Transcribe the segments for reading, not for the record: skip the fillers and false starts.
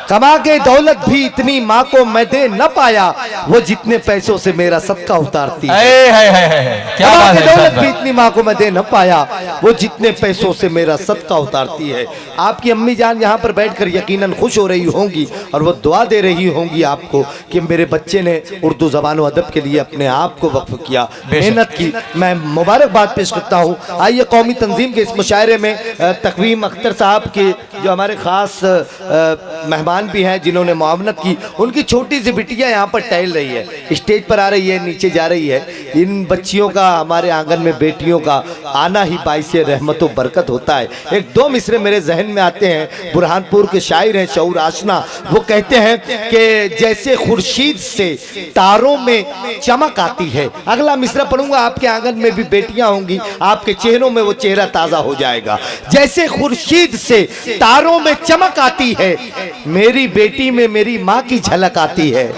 कमा के दौलत भी इतनी माँ को मैं दे न पाया, वो जितने पैसों से मेरा सदका उतारती है। क्या कमा बात के है, दौलत भी इतनी माँ को मैं दे न पाया, वो जितने पैसों से मेरा सदका उतारती है। आपकी अम्मी जान यहाँ पर बैठकर यकीनन खुश हो रही होंगी और वो दुआ दे रही होंगी आपको कि मेरे बच्चे ने उर्दू ज़बान व अदब के लिए अपने आप को वक्फ किया, मेहनत की। मैं मुबारकबाद पेश करता हूँ। आइए कौमी तंजीम के इस मुशायरे में तकवीम अख्तर साहब के जो हमारे ख़ास मेहमान भी हैं, जिन्होंने मुआवनत की, उनकी छोटी सी बिटिया यहाँ पर टहल रही है, स्टेज पर आ रही है, नीचे जा रही है। इन बच्चियों का, हमारे आंगन में बेटियों का आना ही बाइस रहमत व बरकत होता है। एक दो मिसरे मेरे जहन में आते हैं। बुरहानपुर के शायर हैं शऊर आशना, वो कहते हैं कि जैसे खुर्शीद से तारों में चमक आती है। अगला मिसरा पढ़ूंगा, आपके आंगन में भी बेटियां होंगी, आपके चेहरों में वो चेहरा ताज़ा हो जाएगा। जैसे खुर्शीद से तारों में चमक आती है, मेरी बेटी में मेरी माँ की झलक आती है।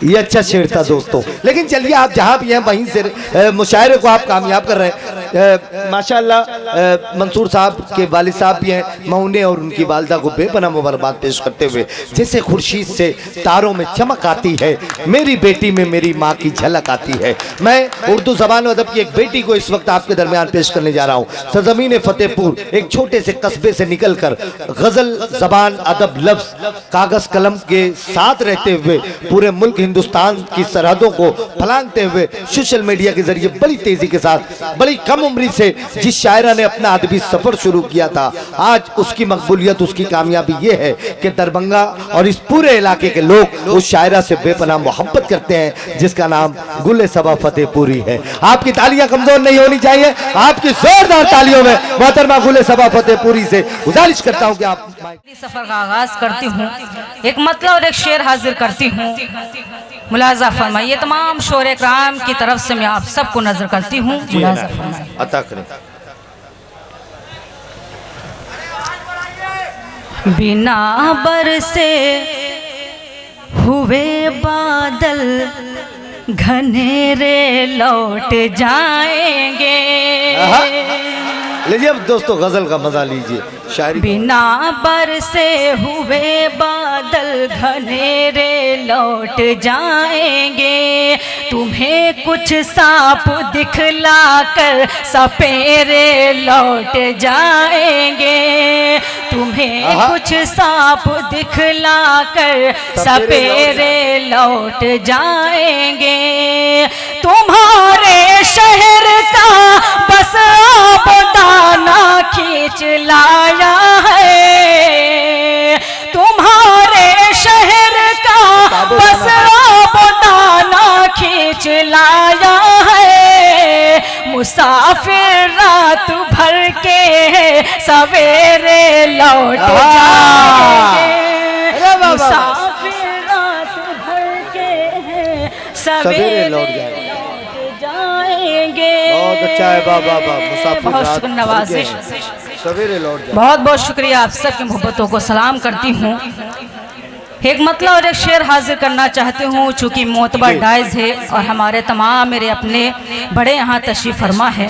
ये अच्छा शेर था दोस्तों। लेकिन चलिए, आप जहाँ भी हैं वहीं से मुशायरे को आप कामयाब कर रहे हैं। माशाल्लाह मंसूर साहब के वालिद साहब भी हैं, मैं उन्हें और उनकी वालिदा को बेपनाह मुबारकबाद पेश करते हुए, जैसे खुर्शीद से तारों में चमक आती है, मेरी बेटी में मेरी माँ की झलक आती है। मैं उर्दू ज़बान व अदब की एक बेटी को इस वक्त आपके दरमियान पेश करने जा रहा हूँ। सरज़मीन फतेहपुर, एक छोटे से कस्बे से निकल कर गज़ल, ज़बान, अदब, लफ्ज़, कागज़ कलम के साथ रहते हुए पूरे मुल्क हिंदुस्तान की सरहदों को फलांगते हुए सोशल मीडिया के जरिए बड़ी तेजी के साथ, बड़ी कम उम्री से जिस शायरा ने अपना अदबी सफर शुरू किया था, आज उसकी मकबूलियत, उसकी कामयाबी ये है कि दरभंगा और इस पूरे इलाके के लोग उस शायरा से बेपनाह मोहब्बत करते हैं, जिसका नाम गुल सबा फतेहपुरी है। आपकी तालियां कमजोर नहीं होनी चाहिए, आपकी जोरदार तालियों में मोहतरमा गुल सबा फतेहपुरी से गुजारिश करता हूं कि आप सफर का आगाज करती हूँ। एक मतलब और एक शेर हाजिर करती हूँ, मुलाजा फरमाइए। तमाम शोर कराम की तरफ से मैं आप सबको नजर करती हूँ, मुलाजा फरमाइए। अता करें। बिना बरसे हुए बादल घनेरे लौट जाएंगे। लीजिए अब दोस्तों गजल का मजा लीजिए, शायरी। बिना बरसे हुए बादल घनेरे लौट जाएंगे, तुम्हें कुछ सांप दिखला कर सपेरे लौट जाएंगे, तुम्हें कुछ सांप दिखला कर सपेरे लौट जाएंगे। तुम्हारे शहर का बस आप दाना खींच लाया है, तुम्हारे शहर का बस आप दाना खींच लाया है। मुसाफिर रात भर के सवेरे लौट जाएंगे, मुसाफिर रात भर के सवेरे लौट जाएंगे। बहुत अच्छा है बाबा, मुसाफिर बहुत नवाजिश, सवेरे लौट जाए। बहुत बहुत शुक्रिया, आप सबकी मोहब्बतों को सलाम करती हूँ। एक मतलब और एक शेर हाजिर करना चाहती हूँ, चूँकि मोतबर डाइज है और हमारे तमाम मेरे अपने बड़े यहाँ तशरीफ फरमा है।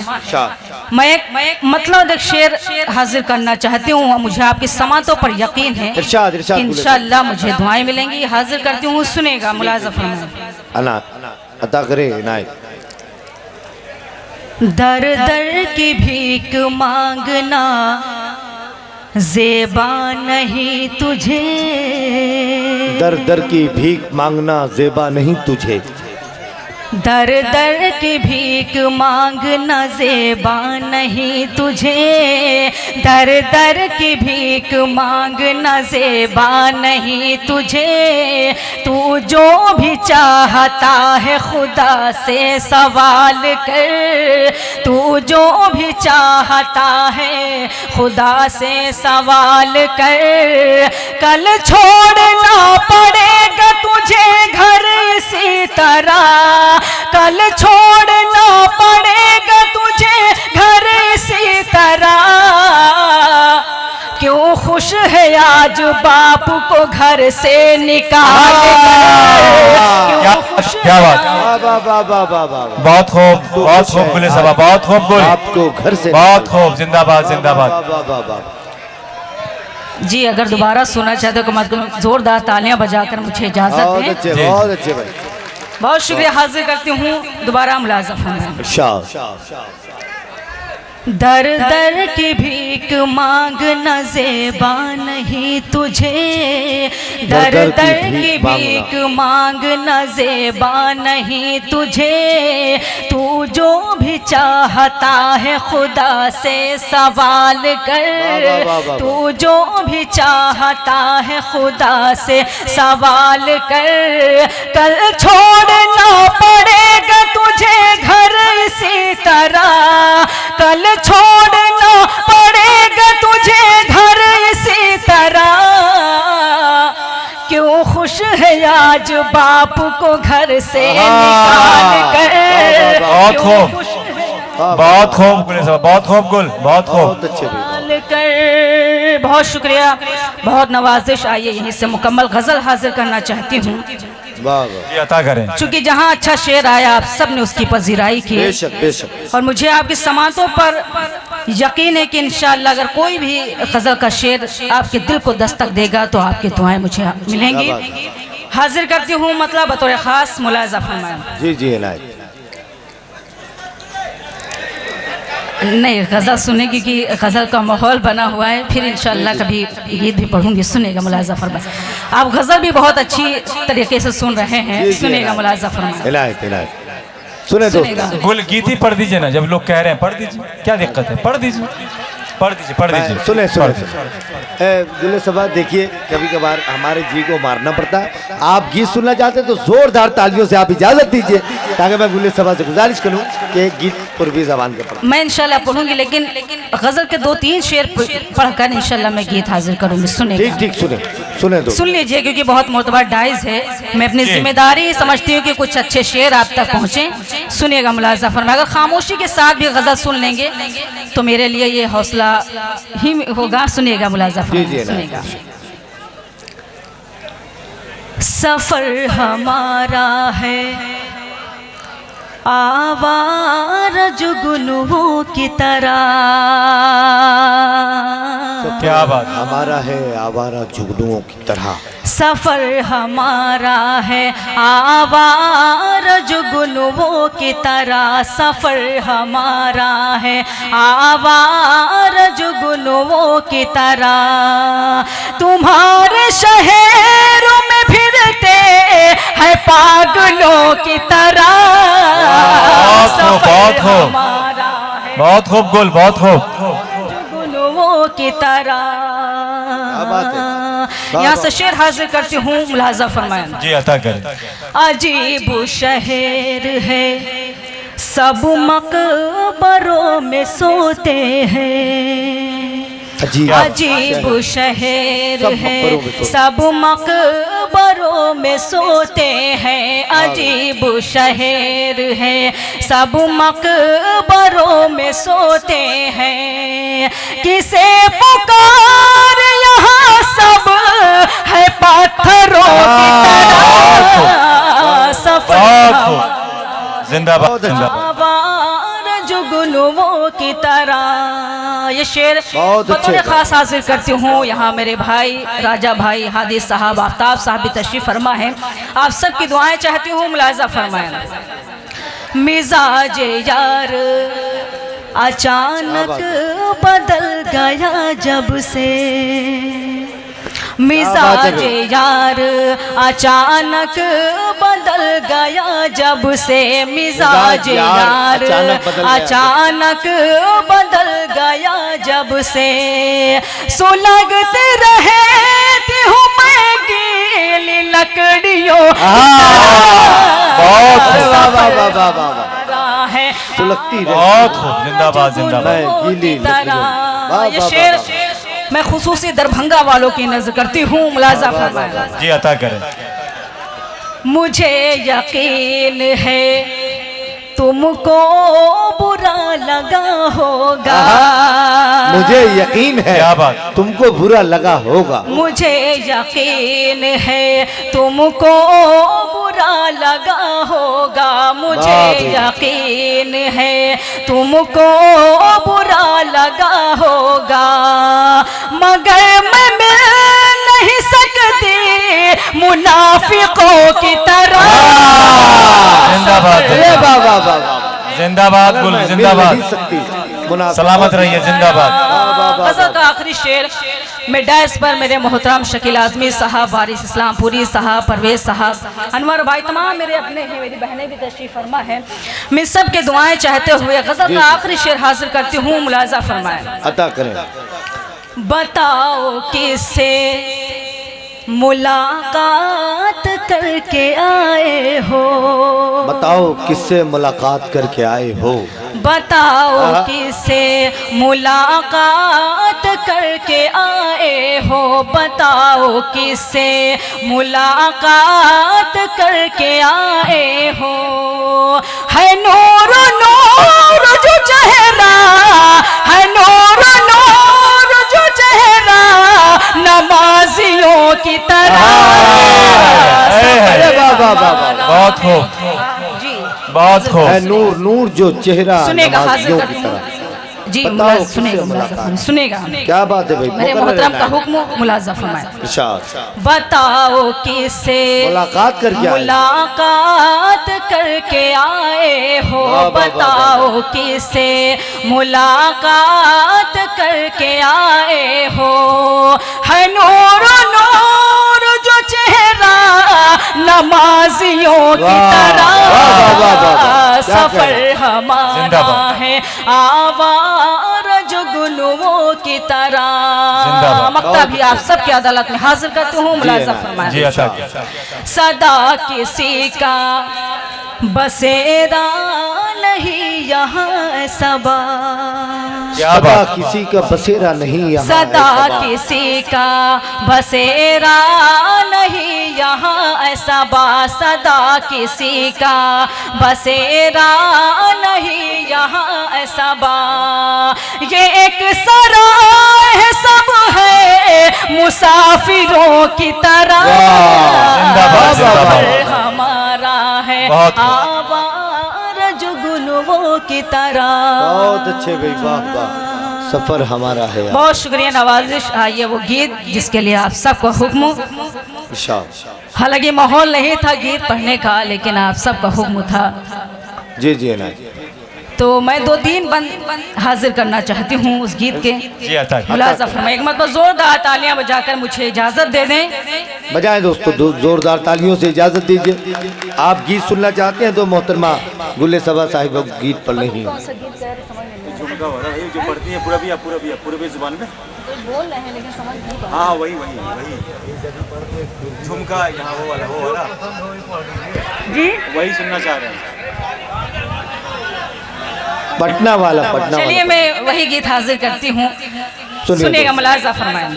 मैं एक मतलब और एक शेर हाजिर करना चाहती हूँ। मुझे आपकी समातों पर यकीन है कि इंशाअल्लाह मुझे दुआएं मिलेंगी। हाजिर करती हूँ, सुनेगा, मुलाज़ा फरमाइए। अता करे इनायत। दर दर की भीख मांगना ज़ेबा नहीं तुझे, दर दर की भीख मांगना ज़ेबा नहीं तुझे, दर दर की भीख मांगना ज़ेबा नहीं तुझे, दर दर की भीख मांगना ज़ेबा नहीं तुझे। तू जो भी चाहता है खुदा से सवाल कर, तू जो भी चाहता है खुदा से सवाल कर। कल छोड़ना पड़ेगा तुझे घर इसी तरह, कल छोड़ना पड़ेगा तुझे घर इसी तरह। क्यों खुश है आज बाप को घर से निकाल कर, क्या बात, बहुत खूब, बहुत खूब गुले सबा, बहुत खूब गुल, आपको घर से बहुत खूब, जिंदाबाद जिंदाबाद। जी अगर दोबारा सुनना चाहते हो तो जोरदार तालियां बजाकर मुझे इजाजत बहुत दें। अच्छे, बहुत अच्छे भाई। बहुत शुक्रिया, हाजिर करती हूँ दोबारा मुलाजा फरमाएं। दर दर की भीख मांगना ज़ेबा नहीं तुझे, दर दर की भीख मांगना ज़ेबा नहीं तुझे, तू जो भी चाहता है खुदा से सवाल कर, तू जो भी चाहता है खुदा से सवाल कर, कल छोड़ना पड़ेगा तुझे घर इसी तरह, कल छोड़ना पड़ेगा तुझे घर इसी तरह, क्यों खुश है आज बाप को घर से निकाल कर। बहुत खूब, बहुत खूब गुल साहब, बहुत खूब गुल, बहुत खूब, बहुत अच्छे कर। बहुत शुक्रिया, बहुत नवाजिश। आइए यहीं से मुकम्मल गजल हाजिर करना चाहती हूँ, अता करें। चूँकि जहाँ अच्छा शेर आया आप सब ने उसकी पजीराई की, बेशक बेशक। और मुझे आपकी समातों पर यकीन है कि इंशाअल्लाह अगर कोई भी गजल का शेर आपके दिल को दस्तक देगा तो आपकी दुआएं मुझे मिलेंगी। हाजिर करती हूँ मतलब बतौर खास मुलाजा फरमाएं। जी जी इनायत। नहीं गज़ल सुने क्योंकि गज़ल का माहौल बना हुआ है, फिर इंशाअल्लाह कभी गीत भी पढ़ूंगी, सुनेगा मुलाजा फरमाएं। आप गज़ल भी बहुत अच्छी तरीके से सुन रहे हैं, सुनेगा मुलाजा फरमाएं। इनायत इनायत। सुने दोस्तों, गुल गीत ही पढ़ दीजिए ना, जब लोग कह रहे हैं पढ़ दीजिए, क्या दिक्कत है, पढ़ दीजिए, पढ़ दीजिए, पढ़ दीजिए। सुने सुने गुले सभा, देखिए कभी कभार हमारे जी को मारना पड़ता है। आप गीत सुनना चाहते हैं तो जोरदार तालियों से आप इजाजत दीजिए, ताकि मैं गुले सभा से गुजारिश करूं कि एक गीत पूर्वी जबान का पढ़ूं। मैं इंशाल्लाह पढ़ूंगी, लेकिन गजल के 2-3 शेर पढ़कर इंशाल्लाह मैं गीत हाजिर करूंगी। सुने ठीक ठीक, सुने सुने दो, सुन लीजिए, क्योंकि बहुत मोतबर डाइज है। मैं अपनी जिम्मेदारी समझती हूँ कि कुछ अच्छे शेर आप तक पहुँचे। सुनिएगा मुलाजा फरमाएं। अगर खामोशी के साथ भी गजल सुन लेंगे तो मेरे लिए ये हौसला ही होगा। सुनिएगा मुलाजा फरमाएं, सुनिएगा। सफर हमारा है आवारा जुगनुओं की तरह, क्या बात, हमारा है आवारा जुगनुओं की तरह, सफर हमारा है आवारा जुगनुओं की तरह, सफर हमारा है आवारा जुगनुओं की तरह, तुम्हारे शहरों में फिरते हैं पागलों की तरह। बहुत खूब, बहुत खूब गुल, बहुत खूब, जुगनुओं की तरह। यहाँ से शेर हाजिर करती हूँ, मुलाजा फरमाएं। जी अता करें। अजीब शहर है सब मकबरों में सोते हैं, अजीब शहर है सब मकबरों में सोते हैं, अजीब शहर है सब मकबरों में सोते हैं, किसे पुकार यहाँ सब है पत्थरों की तरह। सफर जिंदाबाद, जिंदाबाद, जुगनुओं की तरह। ये शेर बतौर खास हाजिर करती हूँ। यहाँ मेरे भाई राजा भाई हादी साहब, आफ्ताब साहब भी तशरीफ फरमा है। आप सबकी दुआएं चाहती हूँ, मुलाजा फरमाएं। मिजाज यार अचानक बदल गया जब से, मिजाज यार अचानक बदल गया जब से, मिजाज यार अचानक बदल गया जब से, सुलगते रहती हूँ मैं गीली लकड़ियों है, सुलगती बहुत खूब, जिंदाबाद, जिंदाबाद। ये शेर मैं खुसूसी दरभंगा वालों की नजर करती हूँ, मुलाजा फरमाएं। जी अता करें। मुझे यकीन है तुमको बुरा लगा होगा, मुझे यकीन है तुमको बुरा लगा होगा, मुझे यकीन है तुमको बुरा लगा होगा, मुझे यकीन है तुमको बुरा लगा होगा, मगर मैं मिल नहीं सकती मुनाफिकों की तरह। जिंदाबाद जिंदाबाद बोल, जिंदाबाद, सलामत रहिए, जिंदाबाद। गज़ल का आखिरी शेर में डायस पर मेरे मोहतरम शकील आज़मी साहब, वारिस इस्लामपुरी साहब, परवेज साहब, अनवर भाई, तमाम मेरे अपने हैं, मेरी बहनें भी तशरीफ फरमा है। मैं सब के दुआएं चाहते हुए गज़ल का आखिरी शेर हाजिर करती हूँ, मुलाजा फरमाएं। अता करें। बताओ किससे मुलाकात करके आए हो, बताओ किससे मुलाकात करके आए हो, बताओ किससे मुलाकात करके आए हो, बताओ किससे मुलाकात करके आए हो, है नूर नूर जो चेहरा, है नूर नूर जो चेहरा, नमाजियों की तरह। बहुत खूब, बहुत खूब। है नूर नूर जो चेहरा, सुनेगा नमाजियों हाजिर की तरह। जी, बताओ सुनेगा सुनेगा। क्या बात है भाई, मेरे मोहतरम का हुक्म मुलाजा फरमाएं। इरशाद। बताओ किससे मुलाकात करके आए, मुलाकात करके आए हो, बताओ किससे मुलाकात करके आए हो, है नूर नूर जो चेहरा, नमाजियों की तरह, सफर हमारा है आवार जुगनुओं की तरह। मक्ता भी आप सबकी अदालत में हाजिर करती हूँ, मुलाजा फरमाएं। सदा किसी का बसेरा नहीं यहाँ सबा, सदा किसी का बसेरा नहीं यहाँ, सदा किसी का बसेरा नहीं यहाँ ऐसा बा, सदा किसी का बसेरा नहीं यहाँ ऐसा बा, ये एक सराय है सब है मुसाफिरों की तरह, सफर हमारा है आवार जुगनुओं की तरह। बहुत अच्छे भाई, वाह वाह, सफर हमारा है। बहुत शुक्रिया नवाजिश। आइए वो गीत जिसके लिए आप सबको हुक्म, हालांकि माहौल नहीं था गीत पढ़ने का, लेकिन आप सबका हुक्म था। जी जी ना, तो मैं 2-3 बंद हाजिर करना चाहती हूँ उस गीत के। मुलाजा फरमाएं। एक मतलब जोरदार तालियां बजाकर मुझे इजाजत दे दें। बजाएं दोस्तों, जोरदार तालियों से इजाजत दीजिए। आप गीत सुनना चाहते हैं तो मोहतरमा गुल्ले सबा साहिब गीत पढ़ रही हैं। जो पढ़ती है पूरबी जुबान में बोल रहे हैं, लेकिन समझ नहीं। हाँ वही झुमका, यहाँ वो वाला जी, वही सुनना चाह रहे हैं, पटना वाला, पटना। चलिए मैं वही गीत हाजिर करती हूँ, सुनेगा, मुलाजा फरमाएं।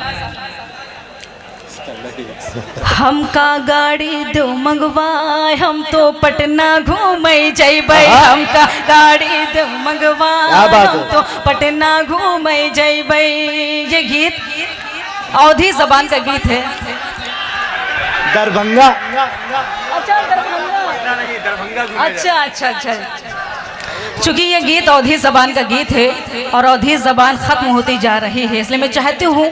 हमका गाड़ी दो मंगवाए, हम तो पटना घूमे जैबै, हमका गाड़ी दो मंगवाए, हम तो पटना घूमे जैबै। ये गीत अवधी जबान का गीत है। दरभंगा, अच्छा दरभंगा, अच्छा। चूंकि ये गीत अवधी जबान का गीत है और अवधी जबान खत्म होती जा रही है, इसलिए मैं चाहती हूँ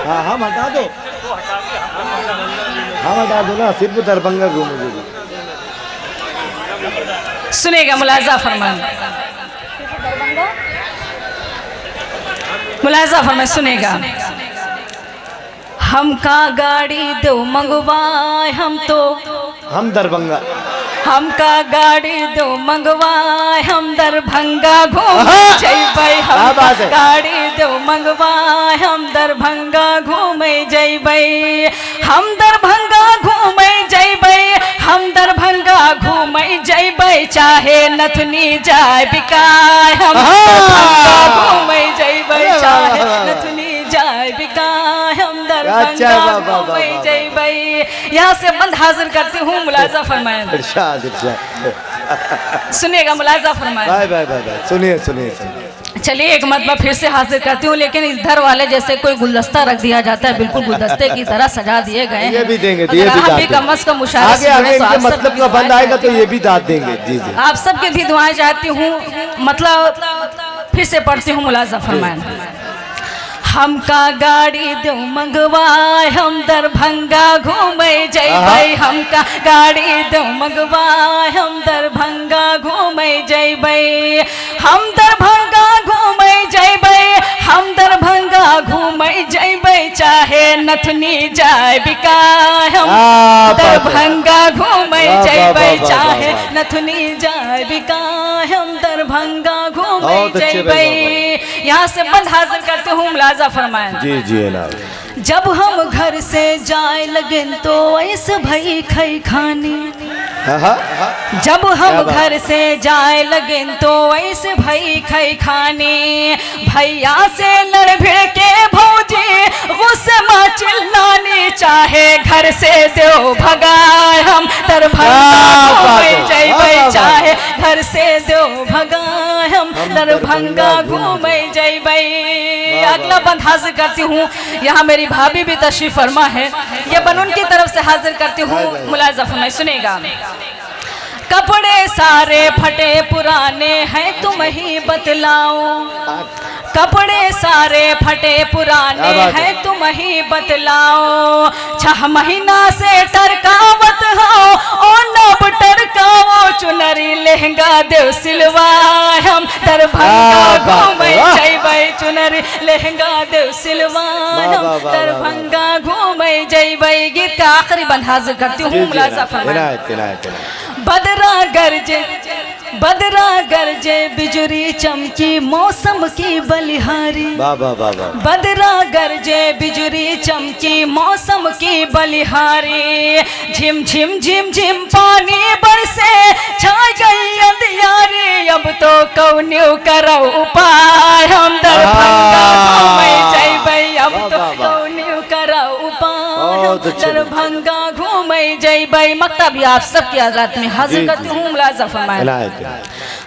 हाँ हम हटा दो, हम हटा दो ना, सिर्फ दरभंगा घूमोगे। सुनेगा, मुलाजा फरमाएं। मुलाजा फरमाएं, सुनेगा। हमका गाड़ी दो मंगवाए, हम दरभंगा, हमका गाड़ी दो मंगवाए, हम दरभंगा घूमे जैबै, हम गाड़ी दो मंगवाए, हम दरभंगा घूमे जैबै, हम दरभंगा घूमे जैबै, हम दरभंगा घूमे जैबै, चाहे नथुनी जाए बिकाय, हम दरभंगा घूमे जैबै, चाहे नथुनी जाए बिकाय, हम दरभंगा घूमे जैबै। यहाँ से बंद हाजिर करती हूँ, मुलाजा फरमाएं। इरशाद, सुनिएगा, मुलाजा फरमाएं। बाय, सुनिए। चलिए एक मतलब फिर से हाजिर करती हूँ, लेकिन इधर वाले जैसे कोई गुलदस्ता रख दिया जाता है, बिल्कुल गुलदस्ते की तरह सजा दिए गए हैं। ये भी देंगे, अगर ये भी आप दाद भी देंगे। कम अज कम मुशायरे आगे से आगे जुड़े तो इनके आप मतलब सबकी का बंद दुआएं आएगा तो चाहती ये भी दाद देंगे। जी जी। आप सबके भी दुआएं चाहती हूँ। मतलब फिर से पढ़ती हूँ, मुलाजा फरमाएं। हमका गाड़ी दो मंगवाए, हम दरभंगा घूमे जैबै। हमका गाड़ी दो मंगवाए, हम दरभंगा घूमे जैबै। हम दरभंगा घूमे जैबै, हम दरभंगा घूमे जैबै। चाहे नथनी जाए बिकाए, हम दरभंगा घूमे जैबै। चाहे नथनी जाए बिकाए, हम दरभंगा घूमे जैबै। यहाँ से बंद हाजिर करते हूँ, मुलाजा फरमाएं। जी जी। जब हम घर से जाए लगे तो ऐसे भई खई खानी। जब हम घर से जाए लगे तो ऐसे भई खई खानी। भैया से लड़ भिड़ के भौजी गुस्से में चिल्लानी। चाहे घर से दो भगाए, हम दरभंगा घूमे जैबै। चाहे घर से दो भगाए, हम दरभंगा घूमे जैबै। अगला बंद हाजिर करती हूँ, यहाँ मेरी भाभी भी तशरीफ फरमा है, ये बन उनकी तरफ से हाजिर करती हूँ, मुलाजा फरमाएं, सुनेगा। कपड़े सारे फटे पुराने हैं तुम ही बतलाओ। कपड़े सारे फटे पुराने हैं तुम ही बतलाओ। 6 महीना से टरकावत हो और नब टरकाओ। चुनरी लहंगा देव सिलवाए, हम दरभंगा घूमे जैबै। चुनरी लहंगा देव सिलवाए, हम दरभंगा घूमे जैबै। गीत का आखिरी बंद हाजिर करती हूँ, मुलाजा फरमाएं। बदरा गरजे बिजुरी चमकी मौसम की बलिहारी। बदरा गरजे बिजुरी चमकी मौसम की बलिहारी। झिम झिम झिम झिम पानी बरसे छा गई अंधियारी। अब तो कौन्यू करो उपाय, हम दरभंगा घूमे जैबै। अब तो कौन्यू करो उपाय, हम दरभंगा घूमे जैबै। मकतब भी आप सबकी आजाद में हाजिर करती हूँ, मुलाजा फरमाएं।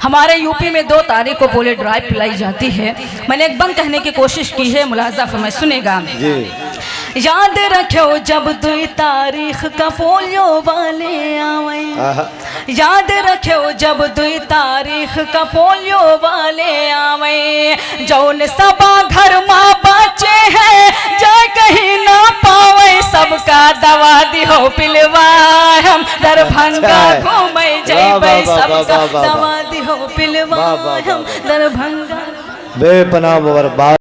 हमारे यूपी में 2 तारीख को पोलियो ड्राइव पिलाई जाती है। मैंने एक बंद कहने की कोशिश की है, मुलाजा फरमाएं, सुनेगा। याद रखो जब 2 तारीख का पोलियो वाले आवे। याद रखो जब 2 तारीख का पोलियो वाले आवे। जौन सबा घर माँ बच्चे हैं जाए कहीं ना पावे। सबका दवा दिहो पिलवाए, हम दरभंगा घूमे जैबै। सबका दवा दिहो पिलवाए, हम दरभंगा। बेपनाह मुबारकबाद।